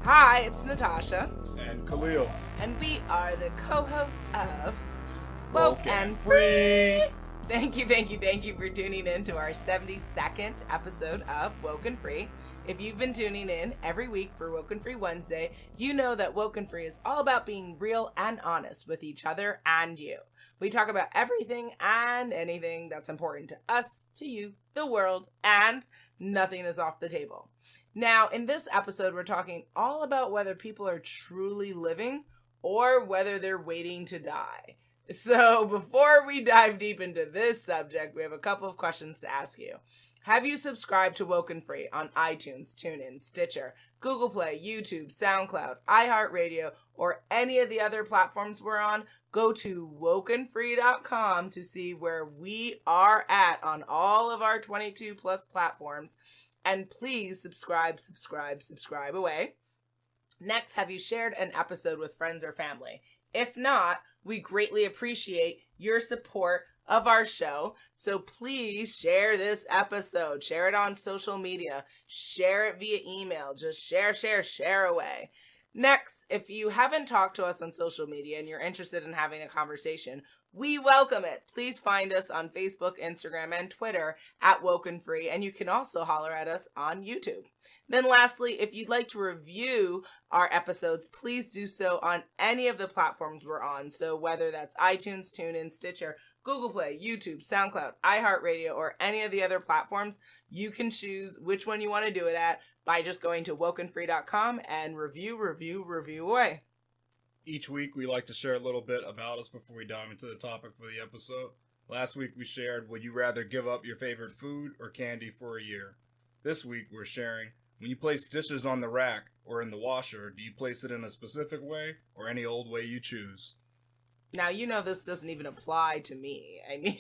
Hi, it's Natasha. And Khalil. And we are the co-hosts of WokeNFree. Thank you for tuning in to our 72nd episode of WokeNFree. If you've been tuning in every week for WokeNFree Wednesday, you know that WokeNFree is all about being real and honest with each other and you. We talk about everything and anything that's important to us, to you, the world, and nothing is off the table. Now, in this episode, we're talking all about whether people are truly living or whether they're waiting to die. So before we dive deep into this subject, we have a couple of questions to ask you. Have you subscribed to WokeNFree on iTunes, TuneIn, Stitcher, Google Play, YouTube, SoundCloud, iHeartRadio, or any of the other platforms we're on? Go to WokeNFree.com to see where we are at on all of our 22 plus platforms. And please subscribe away. Next, have you shared an episode with friends or family? If not, we greatly appreciate your support of our show. So please share this episode. Share it on social media. Share it via email. Just share away. Next, if you haven't talked to us on social media and you're interested in having a conversation, we welcome it. Please find us on Facebook, Instagram, and Twitter at WokeNFree, and you can also holler at us on YouTube. Then lastly, if you'd like to review our episodes, please do so on any of the platforms we're on. So whether that's iTunes, TuneIn, Stitcher, Google Play, YouTube, SoundCloud, iHeartRadio, or any of the other platforms, you can choose which one you want to do it at by just going to WokeNFree.com and review away. Each week, we like to share a little bit about us before we dive into the topic for the episode. Last week, we shared, would you rather give up your favorite food or candy for a year? This week, we're sharing, when you place dishes on the rack or in the washer, do you place it in a specific way or any old way you choose? Now, you know this doesn't even apply to me. I mean...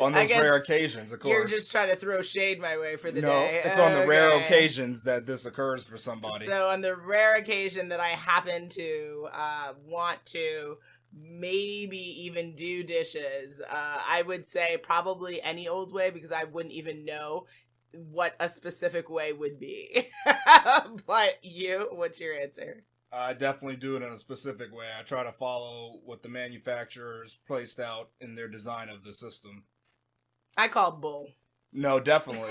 On those rare occasions, of course. You're just trying to throw shade my way for the day. No, it's on the rare occasions that this occurs for somebody. So on the rare occasion that I happen to want to maybe even do dishes, I would say probably any old way because I wouldn't even know what a specific way would be. But what's your answer? I definitely do it in a specific way. I try to follow what the manufacturers placed out in their design of the system. I call bull. No, definitely.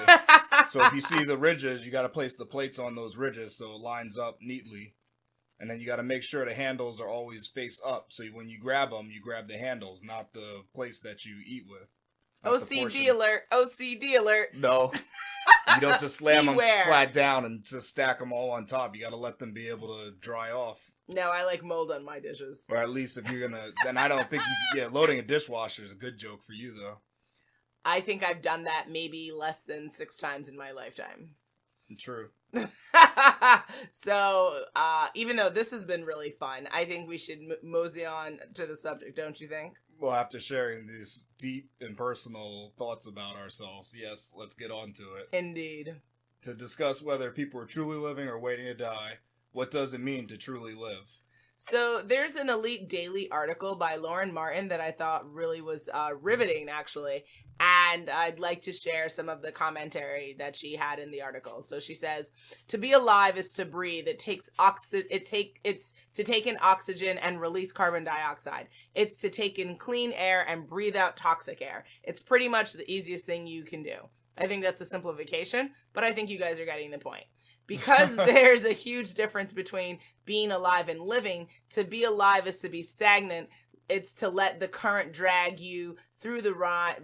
So if you see the ridges, you got to place the plates on those ridges so it lines up neatly. And then you got to make sure the handles are always face up. So when you grab them, you grab the handles, not the place that you eat with. OCD alert. OCD alert. No. You don't just slam them flat down and just stack them all on top. You got to let them be able to dry off. No, I like mold on my dishes. Or at least if you're going to... Then I don't think loading a dishwasher is a good joke for you, though. I think I've done that maybe less than 6 times in my lifetime. True. So, even though this has been really fun, I think we should mosey on to the subject, don't you think? Well, after sharing these deep and personal thoughts about ourselves, yes, let's get on to it. Indeed. To discuss whether people are truly living or waiting to die, what does it mean to truly live? So there's an Elite Daily article by Lauren Martin that I thought really was riveting, actually. And I'd like to share some of the commentary that she had in the article. So she says, to be alive is to breathe. It's to take in oxygen and release carbon dioxide. It's to take in clean air and breathe out toxic air. It's pretty much the easiest thing you can do. I think that's a simplification, but I think you guys are getting the point. Because there's a huge difference between being alive and living. To be alive is to be stagnant. It's to let the current drag you through the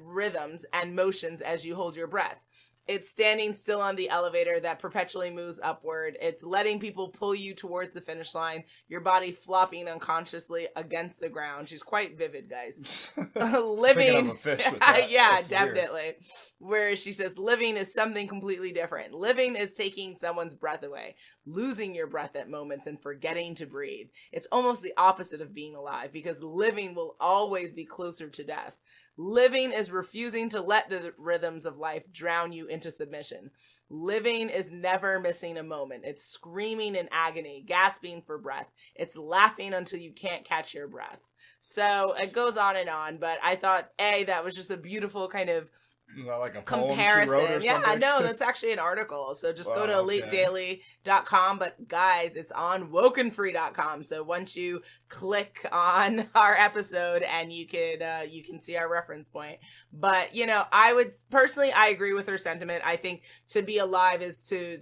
rhythms and motions as you hold your breath. It's standing still on the elevator that perpetually moves upward. It's letting people pull you towards the finish line, your body flopping unconsciously against the ground. She's quite vivid, guys. Living. Thinking of a fish with that. Yeah, that's definitely. Weird. Where she says living is something completely different. Living is taking someone's breath away, losing your breath at moments and forgetting to breathe. It's almost the opposite of being alive because living will always be closer to death. Living is refusing to let the rhythms of life drown you into submission. Living is never missing a moment. It's screaming in agony, gasping for breath. It's laughing until you can't catch your breath. So it goes on, but I thought, that was just a beautiful kind of Is that like a poem she wrote or comparison. Yeah, something? no, that's actually an article. So just go to Wow, okay. elitedaily.com. But guys, it's on WokeNFree.com. So once you click on our episode, and you can see our reference point. But I would personally, I agree with her sentiment. I think to be alive is to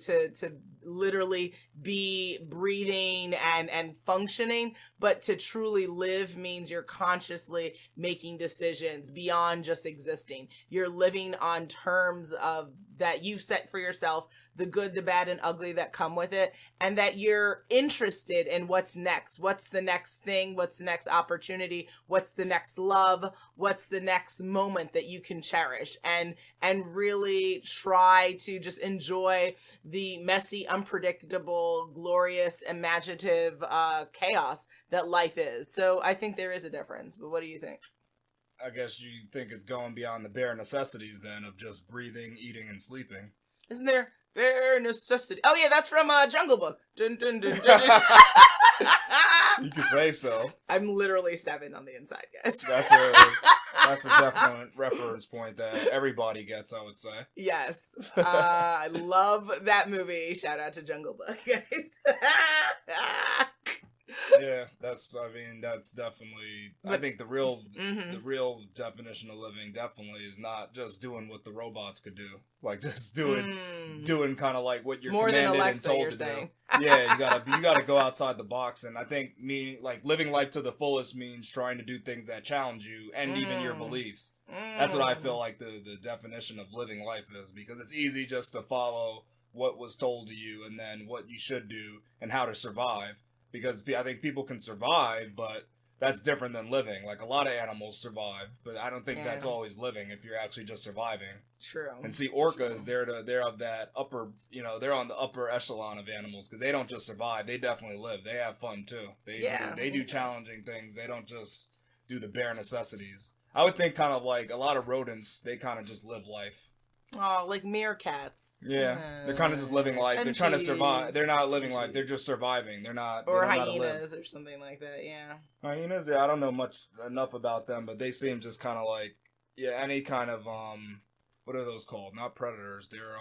literally be breathing and functioning, but to truly live means you're consciously making decisions beyond just existing. You're living on terms of that you've set for yourself, the good, the bad, and ugly that come with it, and that you're interested in what's next. What's the next thing? What's the next opportunity? What's the next love? What's the next moment that you can cherish? And really try to just enjoy the messy, unpredictable, glorious, imaginative chaos that life is. So I think there is a difference, but what do you think? I guess you think it's going beyond the bare necessities then of just breathing, eating, and sleeping. Isn't there bare necessity? Oh yeah, that's from Jungle Book. Dun, dun, dun, dun, dun. You could say so. I'm literally 7 on the inside, guys. That's a definite reference point that everybody gets, I would say. Yes. I love that movie. Shout out to Jungle Book, guys. Yeah, that's definitely, I think the real definition of living definitely is not just doing what the robots could do. Like just doing kind of like what you're more commanded than Alexa, and told you're to saying. do. Yeah, you gotta go outside the box, and I think like living life to the fullest means trying to do things that challenge you and even your beliefs. That's what I feel like the definition of living life is, because it's easy just to follow what was told to you and then what you should do and how to survive. Because I think people can survive, but that's different than living. Like, a lot of animals survive, but I don't think that's always living if you're actually just surviving. True. And see, orcas, they're of that upper, they're on the upper echelon of animals, because they don't just survive, they definitely live. They have fun, too. They do challenging things. They don't just do the bare necessities. I would think kind of like a lot of rodents, they kind of just live life. Oh, like meerkats. Yeah, they're kind of just living life. They're trying to survive. They're not living life. They're just surviving. They're not. Or hyenas or something like that. Yeah. Hyenas. Yeah, I don't know enough about them, but they seem just kind of like any kind of what are those called? Not predators. They're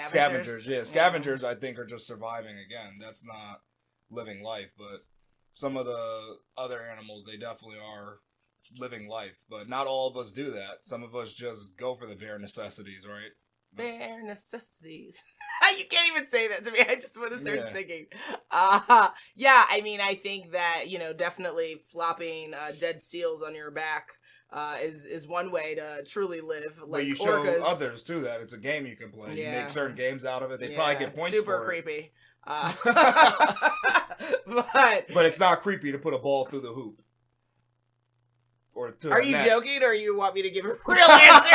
scavengers. Yeah, scavengers. I think are just surviving again. That's not living life, but some of the other animals, they definitely are living life, but not all of us do that. Some of us just go for the bare necessities, right? Bare necessities. You can't even say that to me. I just want to start singing. Yeah, I mean, I think that, definitely flopping dead seals on your back is one way to truly live. Like, but you show orcas. Others too that it's a game you can play. Yeah. You make certain games out of it. They probably get points super for it. Creepy. But it's not creepy to put a ball through the hoop. Are you joking, or you want me to give a real answer?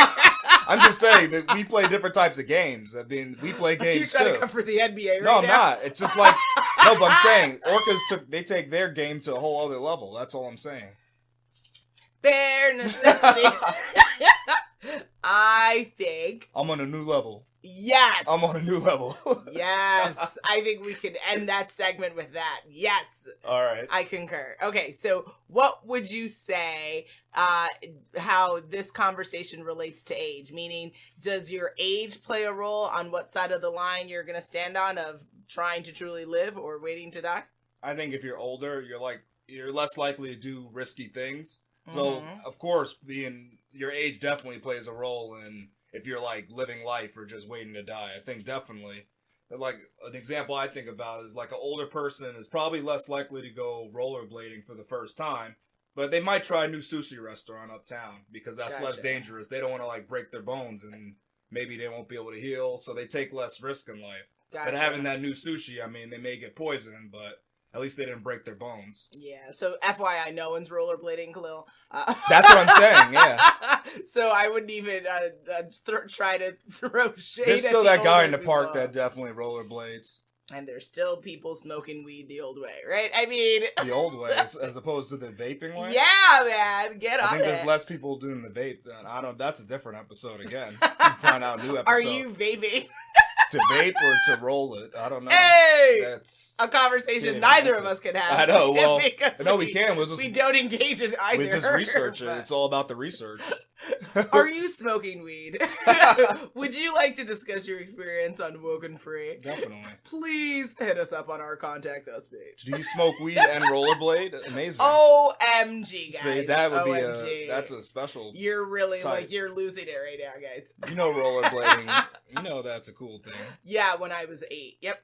I'm just saying that we play different types of games. I mean, we play games too. You're trying to come for the NBA right now? No, I'm not. It's just like but I'm saying orcas take their game to a whole other level. That's all I'm saying. Bare necessities. I think I'm on a new level. Yes. I'm on a new level. Yes. I think we could end that segment with that. Yes. All right. I concur. Okay, so what would you say how this conversation relates to age? Meaning, does your age play a role on what side of the line you're going to stand on of trying to truly live or waiting to die? I think if you're older, you're less likely to do risky things. So, of course, being your age definitely plays a role in if you're like living life or just waiting to die. I think definitely. Like an example I think about is like an older person is probably less likely to go rollerblading for the first time, but they might try a new sushi restaurant uptown because that's less dangerous. They don't want to like break their bones and maybe they won't be able to heal, so they take less risk in life. But having that new sushi, I mean, they may get poisoned, but at least they didn't break their bones. Yeah, so FYI, no one's rollerblading, Khalil. That's what I'm saying, yeah. So I wouldn't even try to throw shade There's at still the that guy in older the park people. that definitely rollerblades. And there's still people smoking weed the old way, right? I mean... The old way, as opposed to the vaping way? Yeah, man, get on it. I think there's less people doing the vape than... That's a different episode again. You can find out a new episode. Are you vaping? To vape or to roll it? I don't know. Hey! That's a conversation yeah, neither of us can have. I know. Well, because no, we can. We don't engage in either. We just research it. But... It's all about the research. Are you smoking weed? Would you like to discuss your experience on WokeNFree? Definitely. Please hit us up on our contact us page. Do you smoke weed and rollerblade? Amazing. OMG, guys. See, that would OMG. that's a special. You're really type. like you're losing it right now, guys. You know rollerblading. You know that's a cool thing. Yeah, when I was 8. Yep.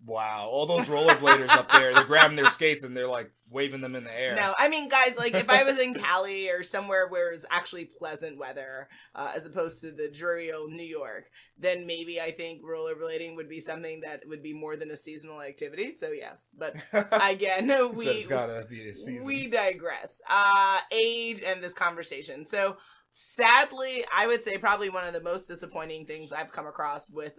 Wow, all those rollerbladers up there, they're grabbing their skates and they're like waving them in the air. No, I mean, guys, like if I was in Cali or somewhere where it's actually pleasant weather, as opposed to the dreary old New York, then maybe I think rollerblading would be something that would be more than a seasonal activity. So yes, but again, It's gotta be a season. We digress. Age and this conversation. So sadly, I would say probably one of the most disappointing things I've come across with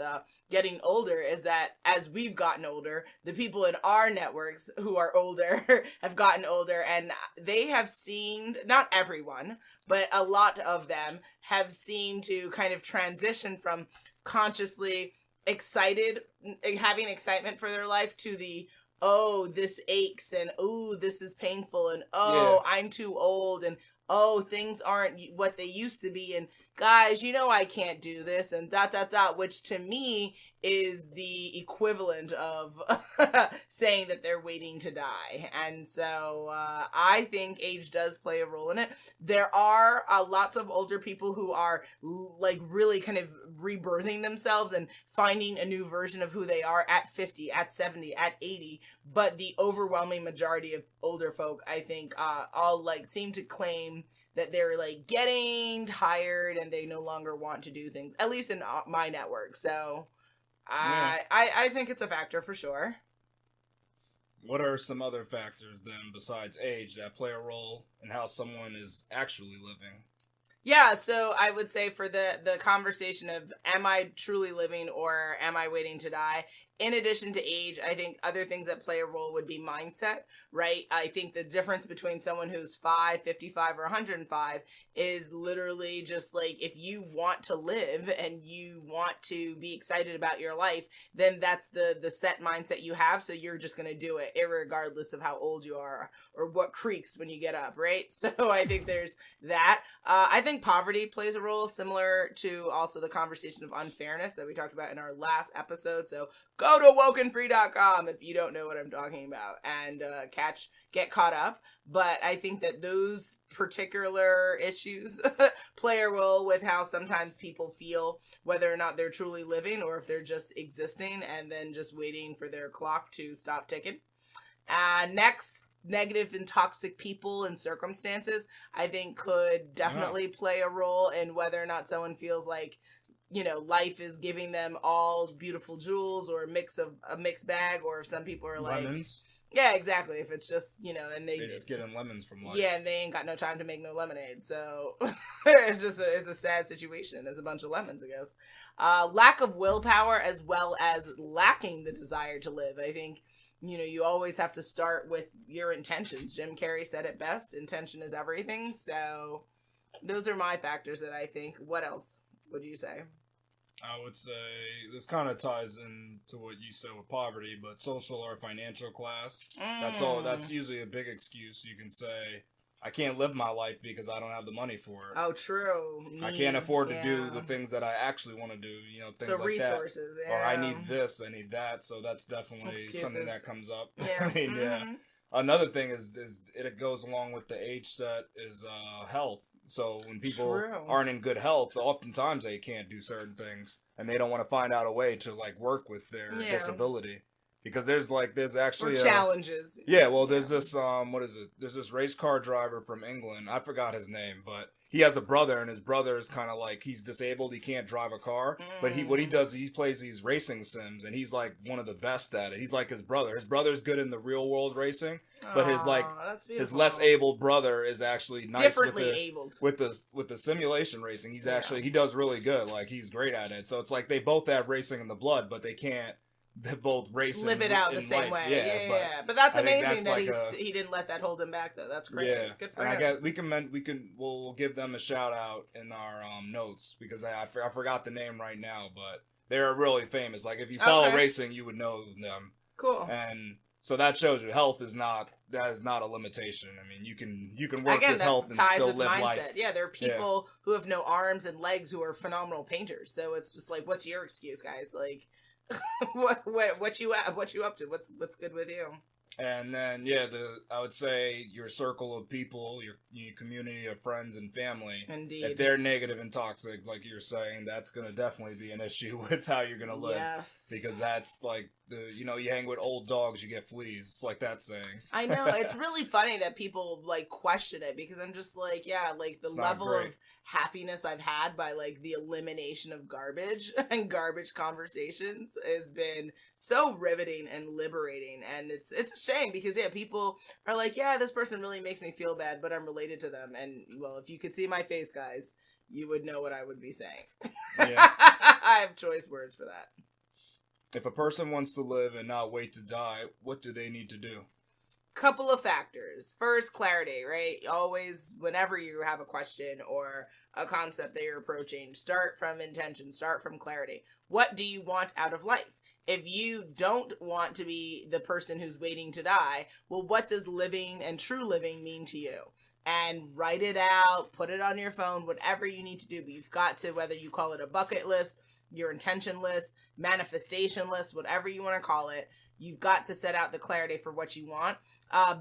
getting older is that as we've gotten older, the people in our networks who are older have gotten older, and they have seemed, not everyone, but a lot of them have seemed to kind of transition from consciously having excitement for their life to the, oh, this aches, and oh, this is painful, and oh, yeah. I'm too old, and oh, things aren't what they used to be, and guys, you know I can't do this, and ... which to me is the equivalent of saying that they're waiting to die. And so I think age does play a role in it. There are lots of older people who are like really kind of rebirthing themselves and finding a new version of who they are at 50, at 70, at 80. But the overwhelming majority of older folk, I think, all like seem to claim that they're like getting tired and they no longer want to do things, at least in my network. So yeah. I think it's a factor for sure. What are some other factors then besides age that play a role in how someone is actually living? Yeah, so I would say for the conversation of am I truly living or am I waiting to die? In addition to age, I think other things that play a role would be mindset, right? I think the difference between someone who's 5, 55, or 105 is literally just like if you want to live and you want to be excited about your life, then that's the set mindset you have. So you're just going to do it irregardless of how old you are or what creaks when you get up, right? So I think there's that. I think poverty plays a role, similar to also the conversation of unfairness that we talked about in our last episode. So go to WokeNFree.com if you don't know what I'm talking about and get caught up. But I think that those particular issues play a role with how sometimes people feel, whether or not they're truly living or if they're just existing and then just waiting for their clock to stop ticking. Next, negative and toxic people and circumstances, I think could definitely play a role in whether or not someone feels like, you know, life is giving them all beautiful jewels or a mixed bag, or if some people are like, lemons. Yeah, exactly. If it's just, you know, and they just getting lemons from life. Yeah, and they ain't got no time to make no lemonade. So it's a sad situation. There's a bunch of lemons, I guess. Lack of willpower as well as lacking the desire to live. I think, you know, you always have to start with your intentions. Jim Carrey said it best. Intention is everything. So those are my factors that I think. What else would you say? I would say this kind of ties into what you said with poverty, but social or financial class. That's usually a big excuse. You can say, I can't live my life because I don't have the money for it. Oh, true. I can't afford to do the things that I actually want to do. You know, things like resources, that. Yeah. Or I need this, I need that. So that's definitely something that comes up. Yeah. I mean, yeah. Another thing is it goes along with the age set is health. So when people aren't in good health, oftentimes they can't do certain things, and they don't want to find out a way to like work with their disability, because there's actually challenges. Yeah, well, there's this There's this race car driver from England. I forgot his name, but he has a brother, and his brother is kind of like he's disabled. He can't drive a car, but what he does, he plays these racing sims, and he's like one of the best at it. He's like his brother. His brother's good in the real world racing, but his less able brother is actually nice differently with the simulation racing. He does really good. Like he's great at it. So it's like they both have racing in the blood, but they can't. They both race live it out the same way. Yeah. But that's amazing that he didn't let that hold him back, though. That's great. Yeah. Good for him. I guess we'll give them a shout out in our notes, because I forgot the name right now, but They're really famous. Like, if you follow Okay. racing, you would know them. Cool. And so that shows you health is not a limitation. I mean, you can work Again, with that health and ties still with live mindset. life. Yeah, there are people who have no arms and legs who are phenomenal painters. So it's just like, what's your excuse, guys? Like, what you up to? What's good with you? And then, I would say your circle of people, your community of friends and family. Indeed. If they're negative and toxic, like you're saying, that's going to definitely be an issue with how you're going to live. Yes. Because that's like, you hang with old dogs, you get fleas. It's like that saying. I know. It's really funny that people, like, question it, because I'm just like, yeah, like, the level of happiness I've had by, like, the elimination of garbage and garbage conversations has been so riveting and liberating. And it's a shame because, yeah, people are like, yeah, this person really makes me feel bad, but I'm related to them. And, well, if you could see my face, guys, you would know what I would be saying. Yeah. I have choice words for that. If a person wants to live and not wait to die, what do they need to do? Couple of factors. First, clarity, right? Always, whenever you have a question or a concept that you're approaching, start from intention, start from clarity. What do you want out of life? If you don't want to be the person who's waiting to die, well, what does living and true living mean to you? And write it out, put it on your phone, whatever you need to do. But you've got to, whether you call it a bucket list, your intention list, manifestation list, whatever you want to call it, you've got to set out the clarity for what you want.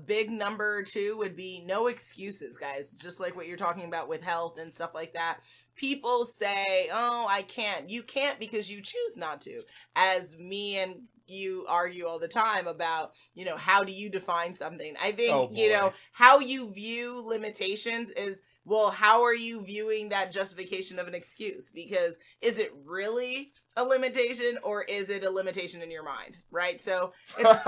Big number 2 would be no excuses, guys. Just like what you're talking about with health and stuff like that. People say, oh, I can't. You can't because you choose not to. As me and you argue all the time about, how do you define something? I think, how you view limitations is, well, how are you viewing that justification of an excuse? Because is it really a limitation or is it a limitation in your mind? Right? So it's,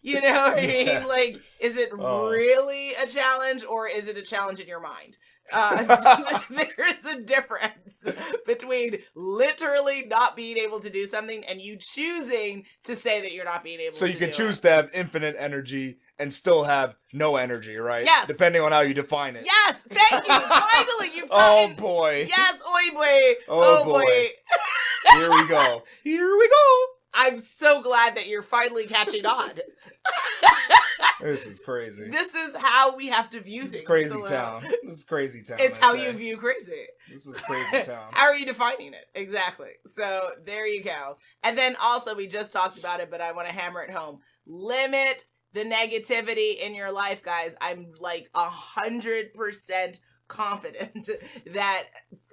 you know what I mean? Yeah. Like, is it really a challenge or is it a challenge in your mind? There's a difference between literally not being able to do something and you choosing to say that you're not being able to do it. So you can choose to have infinite energy and still have no energy, right? Yes. Depending on how you define it. Yes, thank you. Finally, you've Oh gotten... boy. Yes, oi boy. Oh boy. Here we go. Here we go. I'm so glad that you're finally catching on. This is crazy. This is how we have to view things. This is crazy town. This is crazy town. It's how you view crazy. This is crazy town. How are you defining it? Exactly. So there you go. And then also, we just talked about it, but I want to hammer it home. Limit the negativity in your life, guys. I'm like 100% confident that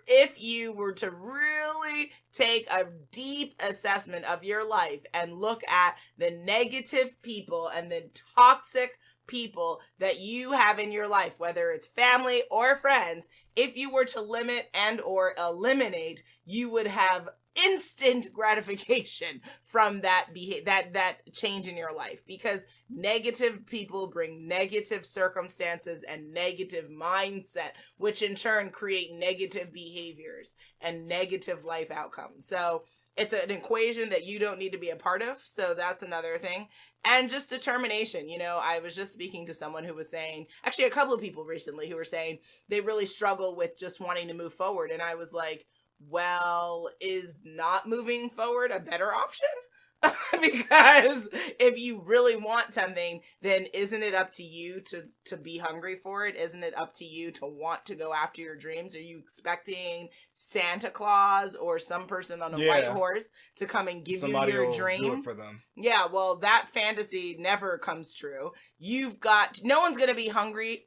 if you were to really take a deep assessment of your life and look at the negative people and the toxic people that you have in your life, whether it's family or friends, if you were to limit and or eliminate, you would have instant gratification from that change in your life, because negative people bring negative circumstances and negative mindset, which in turn create negative behaviors and negative life outcomes. So it's an equation that you don't need to be a part of. So that's another thing. And just determination. I was just speaking to someone who was saying, actually a couple of people recently who were saying they really struggle with just wanting to move forward. And I was like, well, is not moving forward a better option? Because if you really want something, then isn't it up to you to be hungry for it? Isn't it up to you to want to go after your dreams? Are you expecting Santa Claus or some person on a white horse to come and give you your dream? Do it for them. Yeah, well, that fantasy never comes true. No one's going to be hungry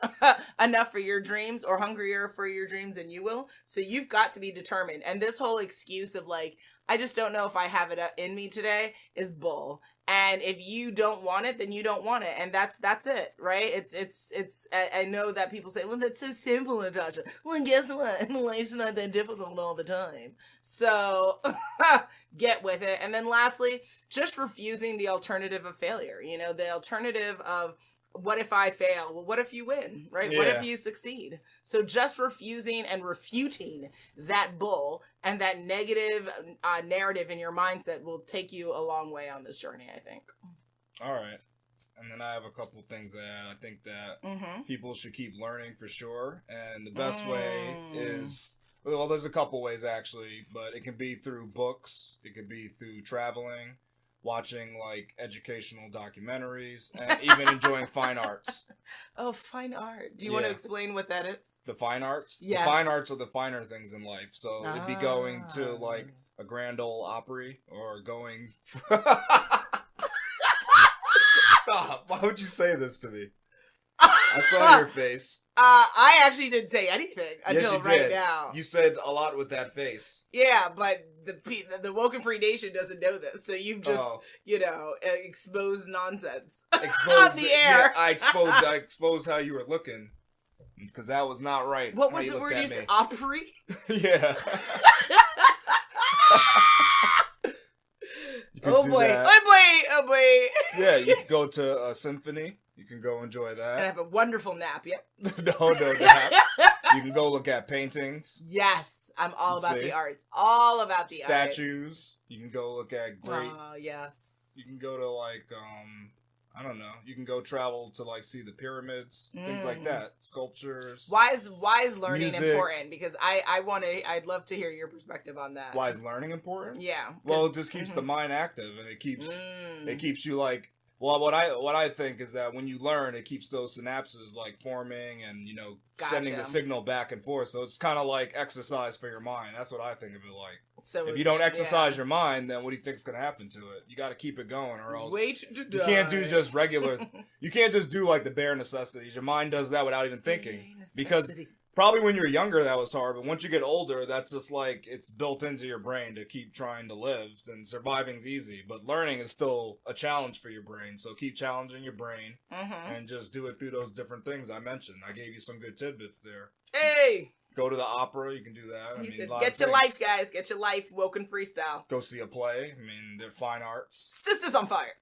enough for your dreams or hungrier for your dreams than you will. So you've got to be determined. And this whole excuse of like, I just don't know if I have it in me today is bull. And if you don't want it, then you don't want it. And that's it, right? It's I know that people say, well, that's so simple, Natasha. Well, guess what? Life's not that difficult all the time. So get with it. And then lastly, just refusing the alternative of failure. The alternative of, what if I fail? Well, what if you win, right? Yeah. What if you succeed? So just refusing and refuting that bull and that negative narrative in your mindset will take you a long way on this journey, I think. All right. And then I have a couple things that I think that people should keep learning for sure. And the best way is, Well, there's a couple ways actually, but it can be through books, it could be through traveling, watching like educational documentaries, and even enjoying fine arts. Oh, fine art. Do you want to explain what that is? The fine arts? Yes. The fine arts are the finer things in life. So it'd be going to Ah. like a Grand Ole Opry or going. Stop! Why would you say this to me? I saw your face. I actually didn't say anything Yes, until you right did. now. You said a lot with that face. Yeah, but the WokeNFree Nation doesn't know this, so you've just exposed nonsense Exposed on the air. Yeah, I exposed how you were looking because that was not right. What how was you the looked word at you said? me. Opry? Yeah. You could Oh do boy! that. Oh boy! Yeah, you can go to a symphony. You can go enjoy And that. have a wonderful nap. Yep. No, that. You can go look at paintings, Yes, I'm all about See? the arts. All about the statues. You can go look at great. Oh, yes. You can go to like I don't know. You can go travel to like see the pyramids, things like that, sculptures. Why is learning Music. important? Because I'd love to hear your perspective on that. Why is learning important? Yeah. Well, it just keeps the mind active, and it keeps you like. Well, what I think is that when you learn, it keeps those synapses like forming and sending the Gotcha. signal back and forth. So it's kind of like exercise for your mind. That's what I think of it like. So If you don't exercise your mind, then what do you think's gonna happen to it? You got to keep it going, or else Wait to die. you can't do just regular. You can't just do like the bare necessities. Your mind does that without even thinking. Because probably when you're younger that was hard, but once you get older, that's just like it's built into your brain to keep trying to live. And surviving's easy, but learning is still a challenge for your brain. So keep challenging your brain and just do it through those different things I mentioned. I gave you some good tidbits there. Hey, Go to the opera, you can do that. he said, a lot "Get of your things. life, guys. Get your life. Woken freestyle. Go see a play. I mean, they're fine arts. Sisters on fire."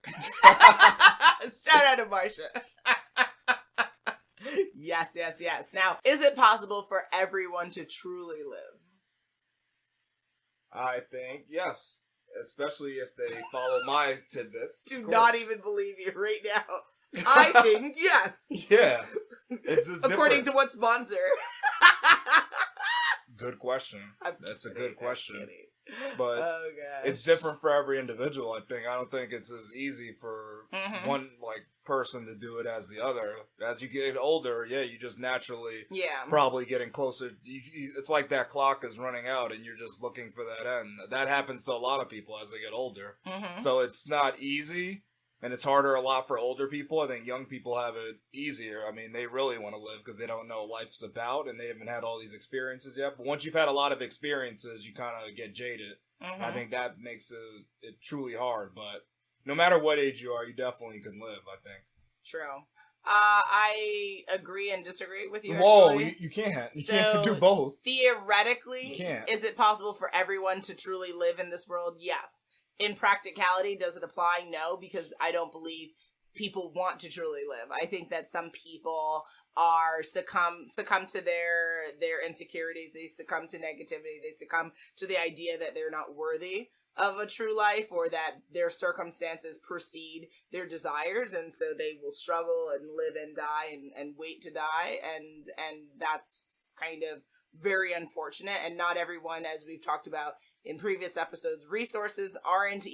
Shout out to Marsha. Yes. Now, is it possible for everyone to truly live? I think yes, especially if they follow my tidbits. Do of not course. even believe you right now. I think yes. Yeah, it's just According different. to what sponsor? Good question. That's a good question. Kidding. But Oh gosh, it's different for every individual. I think. I don't think it's as easy for one person to do it as the other. As you get older, yeah, you just naturally Yeah. probably getting closer. It's like that clock is running out, and you're just looking for that end. That happens to a lot of people as they get older. So it's not easy. And it's harder a lot for older people. I think young people have it easier. I mean, they really want to live because they don't know what life's about and they haven't had all these experiences yet. But once you've had a lot of experiences, you kind of get jaded. I think that makes it truly hard. But no matter what age you are, you definitely can live, I think. True. I agree and disagree with you. Whoa, Actually. you can't. You So, can't do both. Theoretically, You can't. is it possible for everyone to truly live in this world? Yes. In practicality, does it apply? No, because I don't believe people want to truly live. I think that some people are succumb to their insecurities. They succumb to negativity. They succumb to the idea that they're not worthy of a true life, or that their circumstances precede their desires, and so they will struggle and live and die and wait to die, and that's kind of very unfortunate. And not everyone, as we've talked about in previous episodes, resources aren't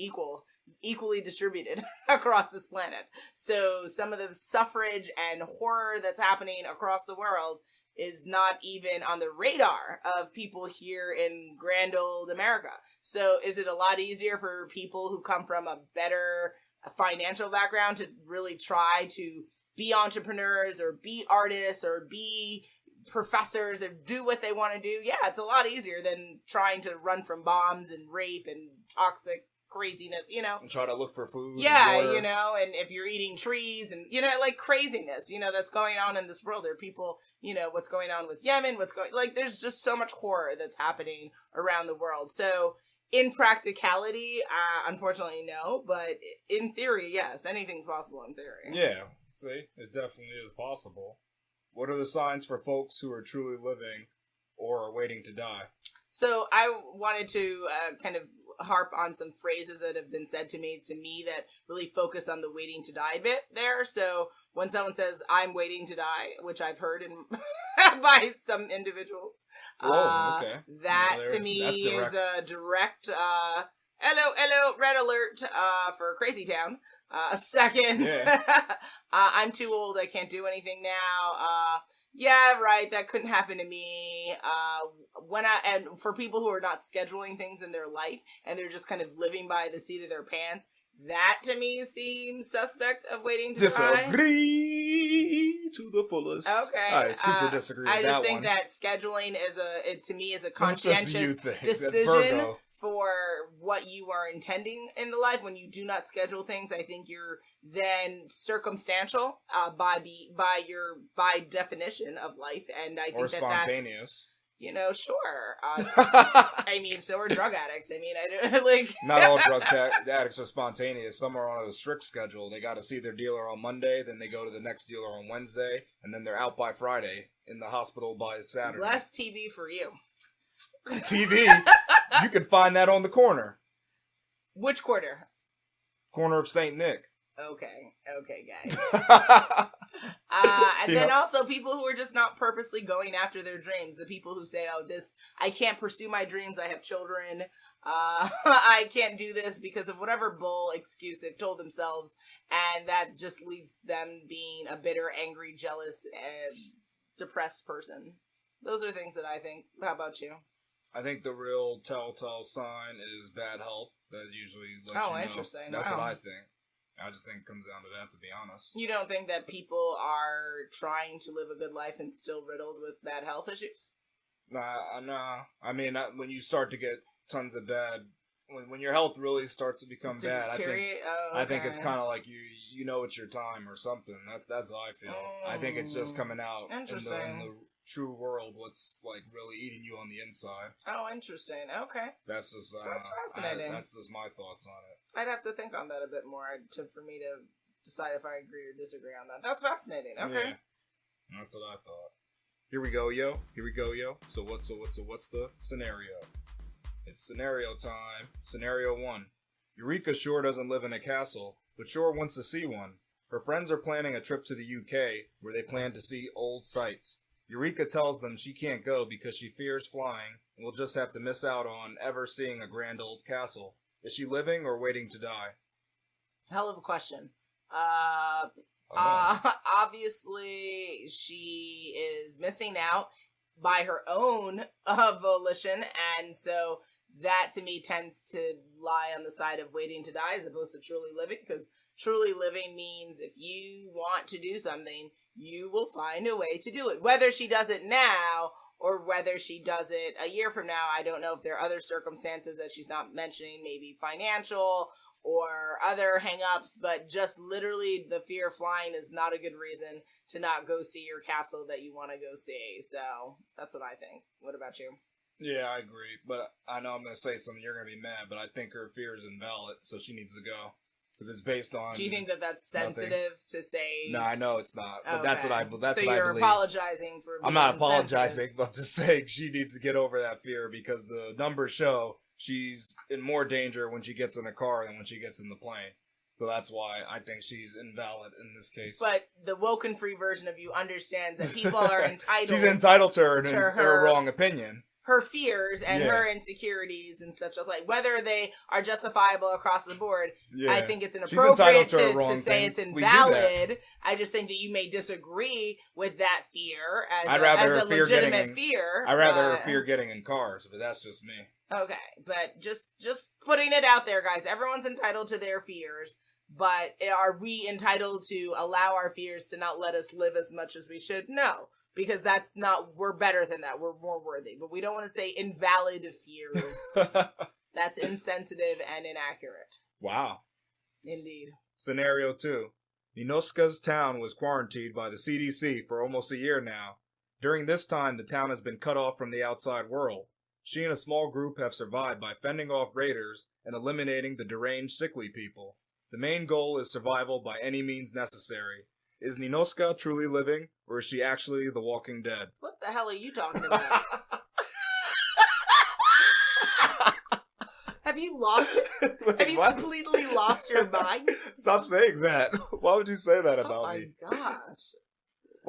equally distributed across this planet. So some of the suffrage and horror that's happening across the world is not even on the radar of people here in grand old America. So is it a lot easier for people who come from a better financial background to really try to be entrepreneurs or be artists or be professors and do what they want to do? Yeah, it's a lot easier than trying to run from bombs and rape and toxic craziness, And try to look for food. Yeah, and water. and if you're eating trees and, like craziness, that's going on in this world. There are people, what's going on with Yemen, there's just so much horror that's happening around the world. So in practicality, unfortunately, no, but in theory, yes, anything's possible in theory. Yeah, see, it definitely is possible. What are the signs for folks who are truly living or are waiting to die? So I wanted to kind of harp on some phrases that have been said to me that really focus on the waiting to die bit there. So when someone says, "I'm waiting to die," which I've heard by some individuals, Okay. That Well, to me that's is a direct hello red alert for Crazy Town. Second, Yeah. I'm too old. I can't do anything now. Yeah, right. That couldn't happen to me. And for people who are not scheduling things in their life and they're just kind of living by the seat of their pants, that to me seems suspect of waiting to die. Disagree to the fullest. Okay. I super disagree with I that just think one. that scheduling to me is a That's just conscientious you thing. That's decision Virgo. for what you are intending in the life. When you do not schedule things, I think you're then circumstantial by definition of life, and I think Or that's spontaneous. Sure. I mean, so are drug addicts. I mean, I don't like. Not all drug addicts are spontaneous. Some are on a strict schedule. They got to see their dealer on Monday, then they go to the next dealer on Wednesday, and then they're out by Friday, in the hospital by Saturday. Less TV for you. TV? You can find that on the corner. Which quarter? Corner of St. Nick. Okay, guys. And then also people who are just not purposely going after their dreams. The people who say, I can't pursue my dreams. I have children. I can't do this because of whatever bull excuse they've told themselves. And that just leads them being a bitter, angry, jealous, depressed person. Those are things that I think. How about you? I think the real telltale sign is bad health. That usually lets you know. Interesting. That's what I think. I just think it comes down to that, to be honest. You don't think that people are trying to live a good life and still riddled with bad health issues? Nah. I mean, when you start to get tons of bad, when your health really starts to become bad, I think it's kind of like you know it's your time or something. That's how I feel. I think it's just coming out in the true world, what's like really eating you on the inside. Oh, interesting. Okay. That's fascinating. That's just my thoughts on it. I'd have to think on that a bit more for me to decide if I agree or disagree on that. That's fascinating. Okay. Yeah. That's what I thought. Here we go, yo. So what's the scenario? It's scenario time. Scenario 1. Eureka sure doesn't live in a castle, but sure wants to see one. Her friends are planning a trip to the UK where they plan to see old sights. Eureka tells them she can't go because she fears flying and will just have to miss out on ever seeing a grand old castle. Is she living or waiting to die? Hell of a question. Obviously, she is missing out by her own volition, and so that to me tends to lie on the side of waiting to die as opposed to truly living, because truly living means if you want to do something, you will find a way to do it. Whether she does it now or whether she does it a year from now, I don't know if there are other circumstances that she's not mentioning, maybe financial or other hang-ups, but just literally the fear of flying is not a good reason to not go see your castle that you want to go see. So that's what I think. What about you? Yeah, I agree. But I know I'm going to say something, you're going to be mad, but I think her fear is invalid, so she needs to go. Because it's based on... Do you think that that's sensitive to say... No, I know it's not. But okay. That's what I believe. So you're apologizing for being I'm not apologizing, sensitive. but I'm just saying she needs to get over that fear because the numbers show she's in more danger when she gets in a car than when she gets in the plane. So that's why I think she's invalid in this case. But the WokeNFree version of you understands that people are entitled... She's entitled to her wrong opinion. Her fears and her insecurities and such, like whether they are justifiable across the board. Yeah. I think it's inappropriate to say it's invalid. I just think that you may disagree with that fear as a legitimate fear. I'd rather her fear getting in cars, but that's just me. Okay, but just putting it out there, guys. Everyone's entitled to their fears, but are we entitled to allow our fears to not let us live as much as we should? No. Because that's not, we're better than that. We're more worthy. But we don't want to say invalid fears. That's insensitive and inaccurate. Wow. Indeed. Scenario 2. Ninoska's town was quarantined by the CDC for almost a year now. During this time, the town has been cut off from the outside world. She and a small group have survived by fending off raiders and eliminating the deranged, sickly people. The main goal is survival by any means necessary. Is Ninoska truly living, or is she actually the Walking Dead? What the hell are you talking about? Have you lost it? Wait, have you completely lost your mind? Stop saying that. Why would you say that about me? Oh my gosh.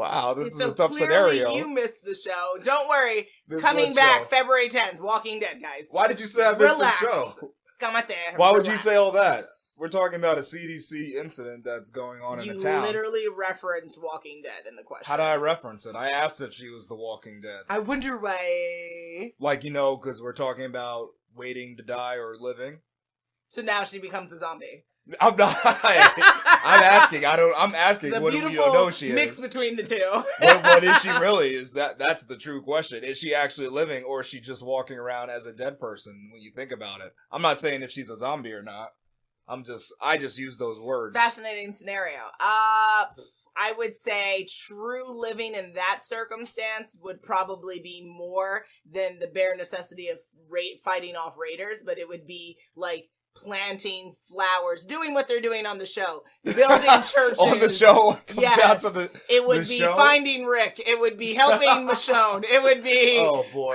Wow, this is so a tough clearly scenario. you missed the show. Don't worry. This It's coming one back show. February 10th. Walking Dead, guys. Why did you say I missed Relax. the show? Come at there. Why would you say all that? We're talking about a CDC incident that's going on in the town. You literally referenced Walking Dead in the question. How did I reference it? I asked if she was the Walking Dead. I wonder why. Like, because we're talking about waiting to die or living. So now she becomes a zombie. I'm not. I'm asking. I'm asking. The What do beautiful we know she is? mix between the two. What is she really? That's the true question. Is she actually living, or is she just walking around as a dead person? When you think about it, I'm not saying if she's a zombie or not. I just use those words. Fascinating scenario. I would say true living in that circumstance would probably be more than the bare necessity of fighting off raiders, but it would be like planting flowers, doing what they're doing on the show, building churches. On the show, comes out to the it would the be show? finding Rick. It would be helping Michonne. It would be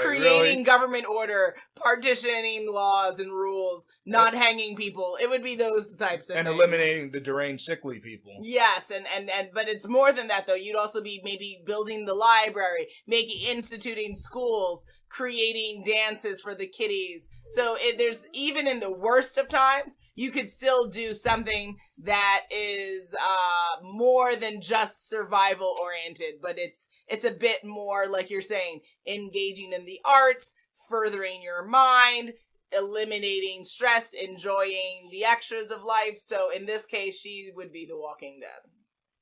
creating really? government order, partitioning laws and rules, not hanging people. It would be those types of and things. eliminating the deranged, sickly people. Yes, and but it's more than that though. You'd also be maybe building the library, instituting schools, creating dances for the kiddies. So there's, even in the worst of times, you could still do something that is more than just survival oriented, but it's a bit more, like you're saying, engaging in the arts, furthering your mind, eliminating stress, enjoying the extras of life. So in this case, she would be the Walking Dead.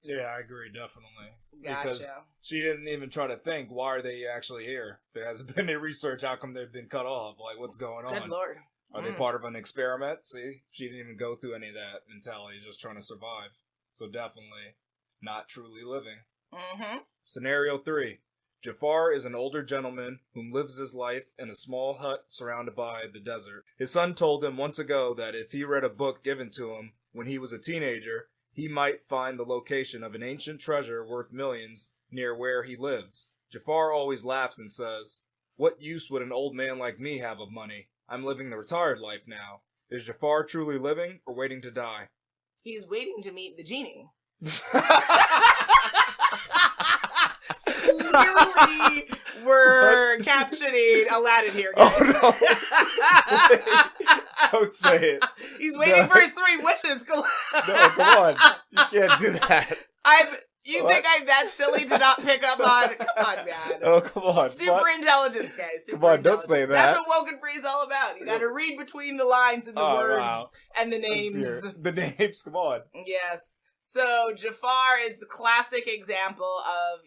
Yeah, I agree, definitely. Gotcha. Because she didn't even try to think, why are they actually here? There hasn't been any research. How come they've been cut off? Like, what's going on? Good Lord. Are they part of an experiment? See? She didn't even go through any of that mentality, just trying to survive. So definitely not truly living. Mm-hmm. Scenario 3. Jafar is an older gentleman whom lives his life in a small hut surrounded by the desert. His son told him once ago that if he read a book given to him when he was a teenager, he might find the location of an ancient treasure worth millions near where he lives. Jafar always laughs and says, "What use would an old man like me have of money? I'm living the retired life now." Is Jafar truly living or waiting to die? He's waiting to meet the genie. Clearly, we're captioning Aladdin here, guys. Oh, no. Don't say it. He's waiting for his 3 wishes. No, come on. You can't do that. You think I'm that silly to not pick up on? Come on, man. Oh, come on. Super intelligence, guys. Come on, don't say that. That's what WokeNFree is all about. You got to read between the lines and the words and the names. The names, come on. Yes. So Jafar is a classic example of,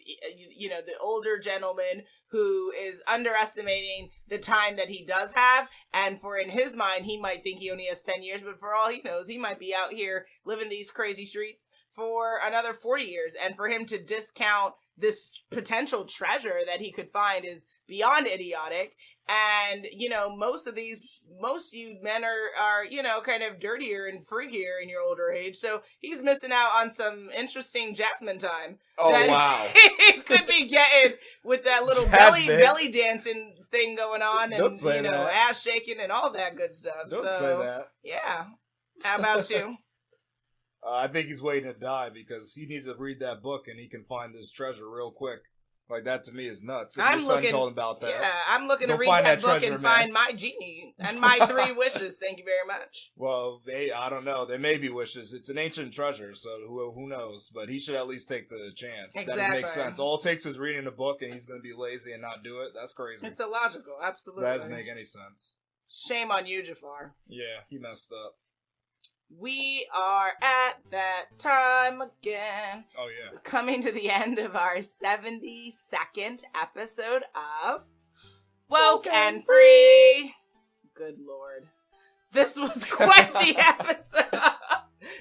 the older gentleman who is underestimating the time that he does have. And in his mind, he might think he only has 10 years, but for all he knows, he might be out here living these crazy streets for another 40 years. And for him to discount this potential treasure that he could find is beyond idiotic. And, most you men are, kind of dirtier and freakier in your older age. So he's missing out on some interesting Jasmine time. Oh, wow. He could be getting with that little belly dancing thing going on and, ass shaking and all that good stuff. Don't say that. Yeah. How about you? I think he's waiting to die because he needs to read that book and he can find this treasure real quick. Like, that to me is nuts. If your son told him about that. Yeah, I'm looking to read that book and find my genie and my 3 wishes. Thank you very much. Well, I don't know. There may be wishes. It's an ancient treasure, so who knows? But he should at least take the chance. Exactly. That makes sense. All it takes is reading a book and he's going to be lazy and not do it. That's crazy. It's illogical. Absolutely. That doesn't make any sense. Shame on you, Jafar. Yeah, he messed up. We are at that time again. Oh, yeah. Coming to the end of our 72nd episode of WokeNFree. Good Lord. This was quite the episode.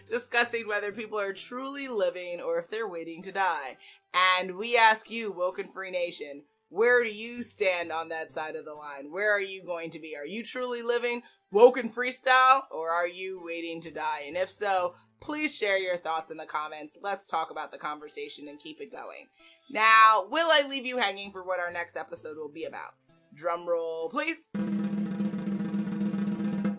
Discussing whether people are truly living or if they're waiting to die. And we ask you, WokeNFree Nation, where do you stand on that side of the line? Where are you going to be? Are you truly living WokeNFree style, or are you waiting to die? And if so, please share your thoughts in the comments. Let's talk about the conversation and keep it going. Now, will I leave you hanging for what our next episode will be about? Drum roll, please.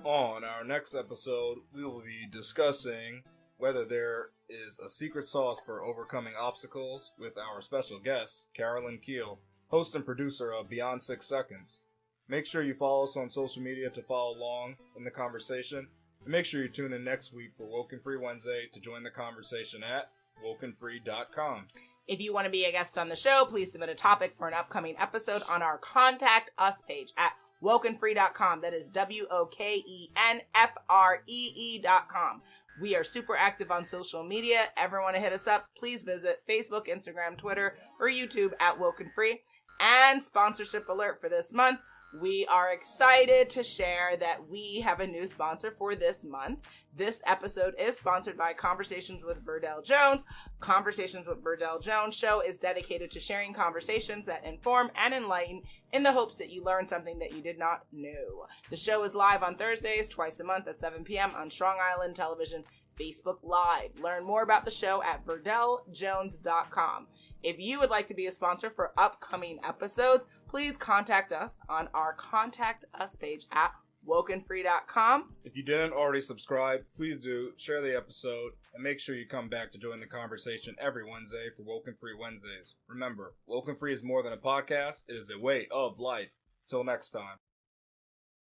On our next episode, we will be discussing Whether there is a secret sauce for overcoming obstacles with our special guest, Carolyn Keel, host and producer of Beyond 6 Seconds. Make sure you follow us on social media to follow along in the conversation. And make sure you tune in next week for WokeNFree Wednesday to join the conversation at WokeNFree.com. If you want to be a guest on the show, please submit a topic for an upcoming episode on our Contact Us page at WokeNFree.com. That is WokeNFree.com. We are super active on social media. Ever want to hit us up? Please visit Facebook, Instagram, Twitter, or YouTube at WokeNFree. And sponsorship alert for this month. We are excited to share that we have a new sponsor for this month. This episode is sponsored by Conversations with Verdell Jones. Conversations with Verdell Jones show is dedicated to sharing conversations that inform and enlighten in the hopes that you learn something that you did not know. The show is live on Thursdays, twice a month at 7 p.m. on Strong Island Television, Facebook Live. Learn more about the show at VerdellJones.com. If you would like to be a sponsor for upcoming episodes, please contact us on our Contact Us page at WokeNFree.com. If you didn't already subscribe, please do, share the episode, and make sure you come back to join the conversation every Wednesday for WokeNFree Wednesdays. Remember, WokeNFree is more than a podcast, it is a way of life. Till next time.